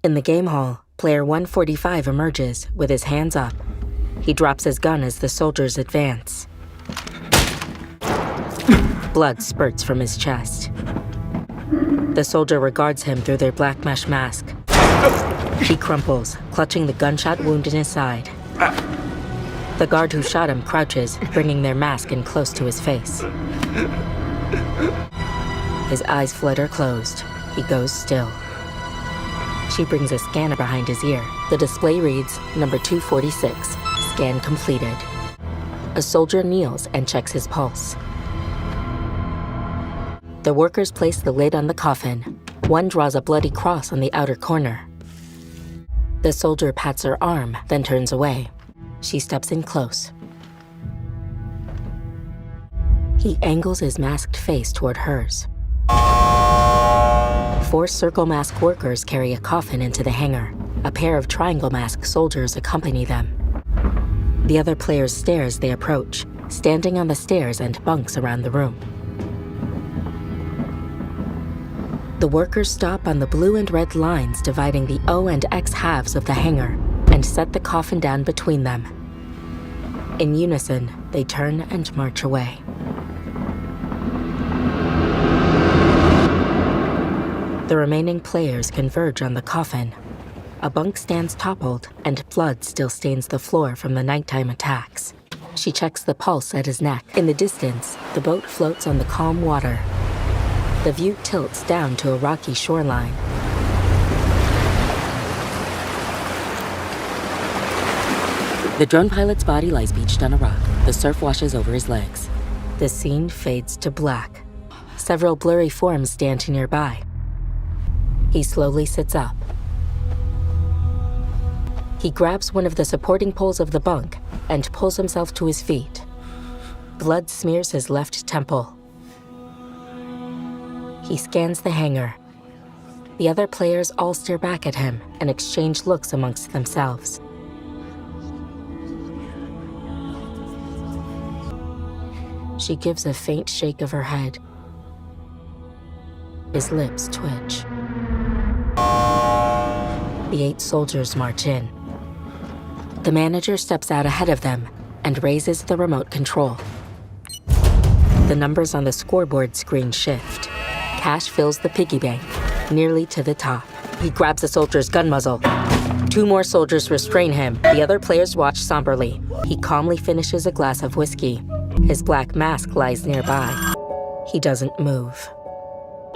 In the game hall, player 145 emerges with his hands up. He drops his gun as the soldiers advance. Blood spurts from his chest. The soldier regards him through their black mesh mask. He crumples, clutching the gunshot wound in his side. The guard who shot him crouches, bringing their mask in close to his face. His eyes flutter closed. He goes still. She brings a scanner behind his ear. The display reads, number 246, scan completed. A soldier kneels and checks his pulse. The workers place the lid on the coffin. One draws a bloody cross on the outer corner. The soldier pats her arm, then turns away. She steps in close. He angles his masked face toward hers. 4 circle mask workers carry a coffin into the hangar. A pair of triangle mask soldiers accompany them. The other players stare as they approach, standing on the stairs and bunks around the room. The workers stop on the blue and red lines dividing the O and X halves of the hangar and set the coffin down between them. In unison, they turn and march away. The remaining players converge on the coffin. A bunk stands toppled, and blood still stains the floor from the nighttime attacks. She checks the pulse at his neck. In the distance, the boat floats on the calm water. The view tilts down to a rocky shoreline. The drone pilot's body lies beached on a rock. The surf washes over his legs. The scene fades to black. Several blurry forms stand nearby. He slowly sits up. He grabs one of the supporting poles of the bunk and pulls himself to his feet. Blood smears his left temple. He scans the hangar. The other players all stare back at him and exchange looks amongst themselves. She gives a faint shake of her head. His lips twitch. The 8 soldiers march in. The manager steps out ahead of them and raises the remote control. The numbers on the scoreboard screen shift. Cash fills the piggy bank, nearly to the top. He grabs the soldier's gun muzzle. 2 more soldiers restrain him. The other players watch somberly. He calmly finishes a glass of whiskey. His black mask lies nearby. He doesn't move.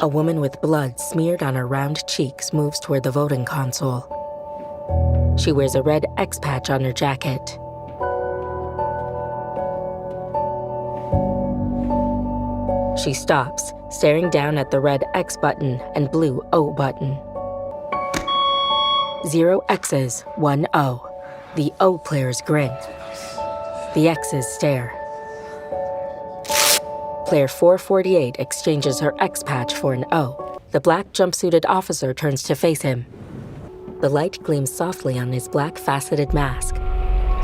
A woman with blood smeared on her round cheeks moves toward the voting console. She wears a red X patch on her jacket. She stops, staring down at the red X button and blue O button. 0 X's, 1 O. The O players grin. The X's stare. Player 448 exchanges her X patch for an O. The black jumpsuited officer turns to face him. The light gleams softly on his black faceted mask.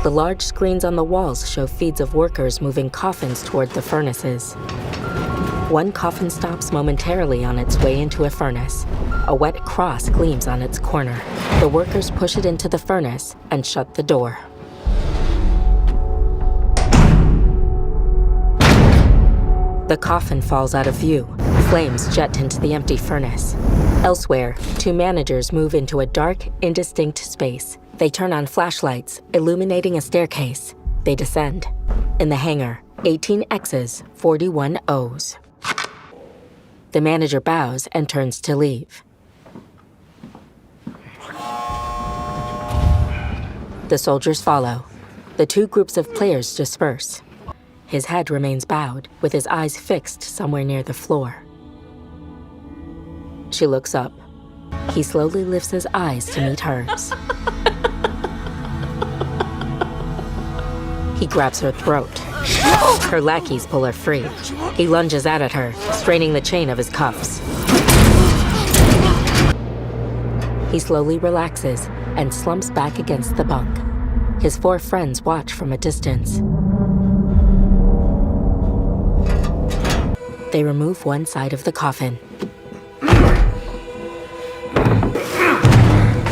The large screens on the walls show feeds of workers moving coffins toward the furnaces. One coffin stops momentarily on its way into a furnace. A wet cross gleams on its corner. The workers push it into the furnace and shut the door. The coffin falls out of view. Flames jet into the empty furnace. Elsewhere, 2 managers move into a dark, indistinct space. They turn on flashlights, illuminating a staircase. They descend. In the hangar, 18 X's, 41 O's. The manager bows and turns to leave. The soldiers follow. The 2 groups of players disperse. His head remains bowed, with his eyes fixed somewhere near the floor. She looks up. He slowly lifts his eyes to meet hers. He grabs her throat. Her lackeys pull her free. He lunges out at her, straining the chain of his cuffs. He slowly relaxes and slumps back against the bunk. His 4 friends watch from a distance. They remove one side of the coffin.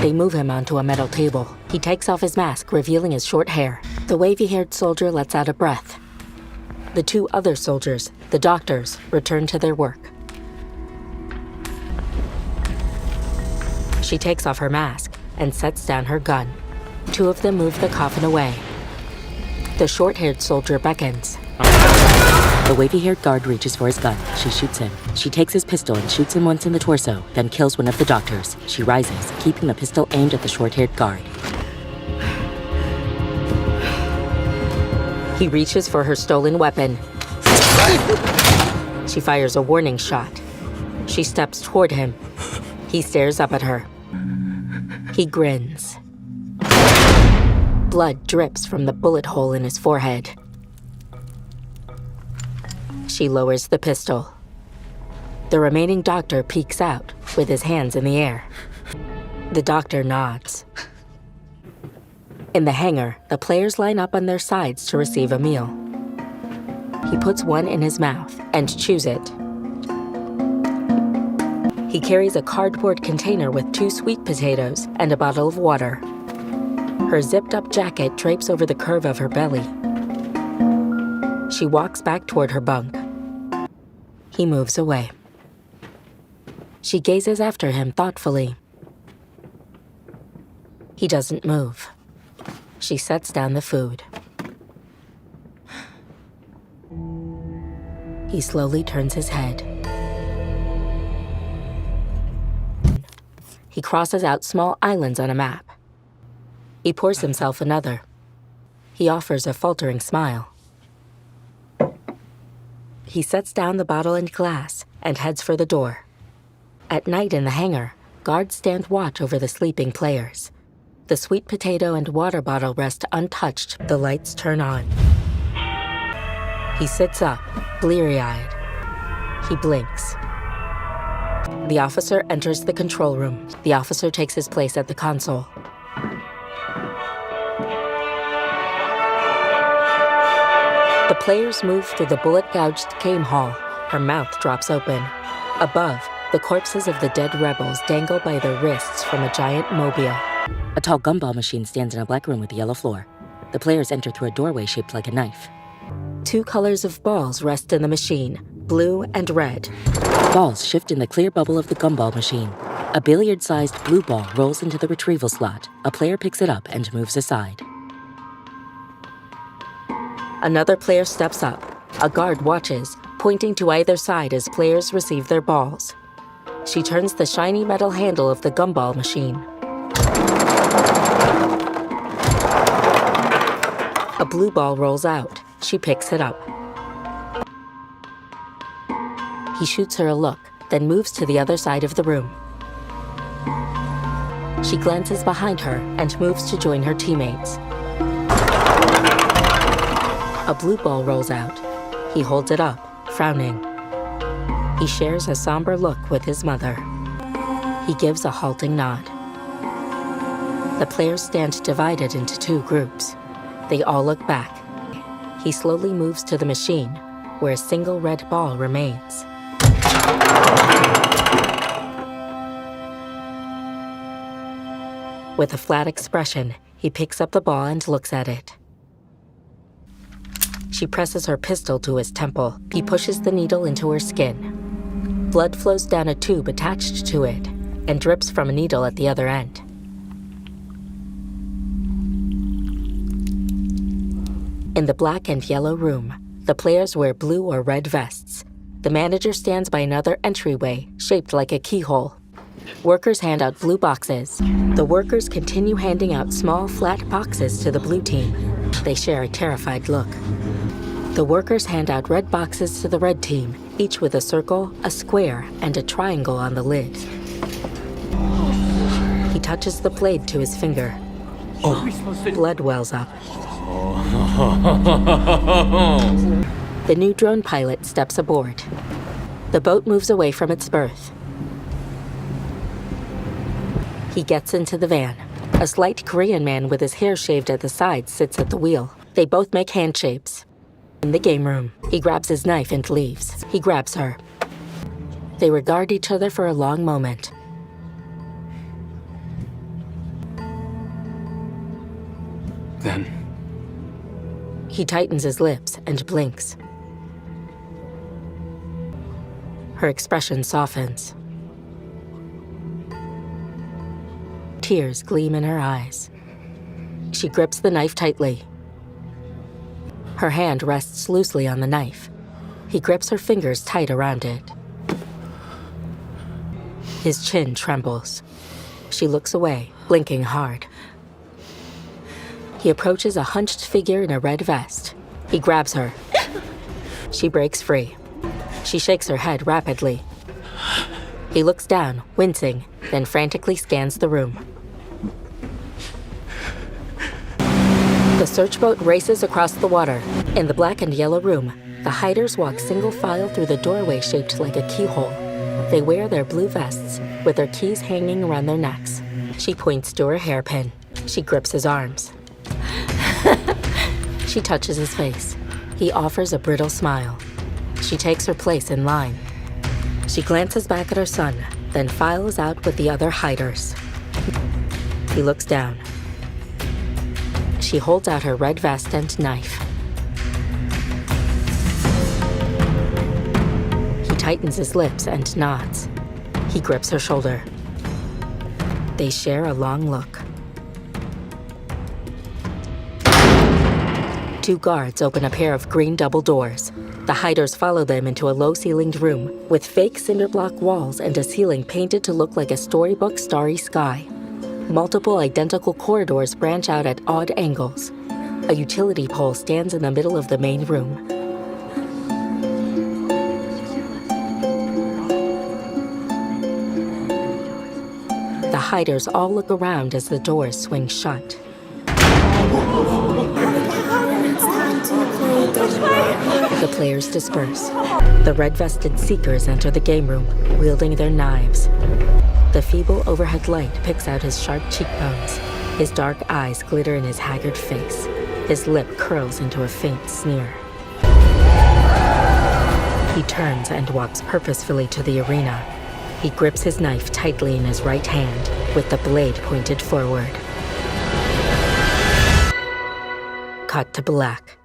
They move him onto a metal table. He takes off his mask, revealing his short hair. The wavy-haired soldier lets out a breath. The two other soldiers, the doctors, return to their work. She takes off her mask and sets down her gun. Two of them move the coffin away. The short-haired soldier beckons. The wavy-haired guard reaches for his gun. She shoots him. She takes his pistol and shoots him once in the torso, then kills one of the doctors. She rises, keeping the pistol aimed at the short-haired guard. He reaches for her stolen weapon. She fires a warning shot. She steps toward him. He stares up at her. He grins. Blood drips from the bullet hole in his forehead. She lowers the pistol. The remaining doctor peeks out, with his hands in the air. The doctor nods. In the hangar, the players line up on their sides to receive a meal. He puts one in his mouth and chews it. He carries a cardboard container with 2 sweet potatoes and a bottle of water. Her zipped-up jacket drapes over the curve of her belly. She walks back toward her bunk. He moves away. She gazes after him thoughtfully. He doesn't move. She sets down the food. He slowly turns his head. He crosses out small islands on a map. He pours himself another. He offers a faltering smile. He sets down the bottle and glass and heads for the door. At night in the hangar, guards stand watch over the sleeping players. The sweet potato and water bottle rest untouched. The lights turn on. He sits up, bleary-eyed. He blinks. The officer enters the control room. The officer takes his place at the console. The players move through the bullet-gouged game hall. Her mouth drops open. Above, the corpses of the dead rebels dangle by their wrists from a giant mobile. A tall gumball machine stands in a black room with a yellow floor. The players enter through a doorway shaped like a knife. 2 colors of balls rest in the machine, blue and red. Balls shift in the clear bubble of the gumball machine. A billiard-sized blue ball rolls into the retrieval slot. A player picks it up and moves aside. Another player steps up. A guard watches, pointing to either side as players receive their balls. She turns the shiny metal handle of the gumball machine. A blue ball rolls out. She picks it up. He shoots her a look, then moves to the other side of the room. She glances behind her and moves to join her teammates. A blue ball rolls out. He holds it up, frowning. He shares a somber look with his mother. He gives a halting nod. The players stand divided into 2 groups. They all look back. He slowly moves to the machine, where a single red ball remains. With a flat expression, he picks up the ball and looks at it. She presses her pistol to his temple. He pushes the needle into her skin. Blood flows down a tube attached to it and drips from a needle at the other end. In the black and yellow room, the players wear blue or red vests. The manager stands by another entryway, shaped like a keyhole. Workers hand out blue boxes. The workers continue handing out small, flat boxes to the blue team. They share a terrified look. The workers hand out red boxes to the red team, each with a circle, a square, and a triangle on the lid. He touches the blade to his finger. Blood wells up. The new drone pilot steps aboard. The boat moves away from its berth. He gets into the van. A slight Korean man with his hair shaved at the sides sits at the wheel. They both make hand shapes. In the game room, he grabs his knife and leaves. He grabs her. They regard each other for a long moment. Then, He tightens his lips and blinks. Her expression softens. Tears gleam in her eyes. She grips the knife tightly. Her hand rests loosely on the knife. He grips her fingers tight around it. His chin trembles. She looks away, blinking hard. He approaches a hunched figure in a red vest. He grabs her. She breaks free. She shakes her head rapidly. He looks down, wincing, then frantically scans the room. The search boat races across the water. In the black and yellow room, the hiders walk single file through the doorway shaped like a keyhole. They wear their blue vests, with their keys hanging around their necks. She points to her hairpin. She grips his arms. She touches his face. He offers a brittle smile. She takes her place in line. She glances back at her son, then files out with the other hiders. He looks down. She holds out her red vest and knife. He tightens his lips and nods. He grips her shoulder. They share a long look. Two guards open a pair of green double doors. The hiders follow them into a low-ceilinged room with fake cinder-block walls and a ceiling painted to look like a storybook starry sky. Multiple identical corridors branch out at odd angles. A utility pole stands in the middle of the main room. The hiders all look around as the doors swing shut. The players disperse. The red-vested seekers enter the game room, wielding their knives. The feeble overhead light picks out his sharp cheekbones. His dark eyes glitter in his haggard face. His lip curls into a faint sneer. He turns and walks purposefully to the arena. He grips his knife tightly in his right hand, with the blade pointed forward. Cut to black.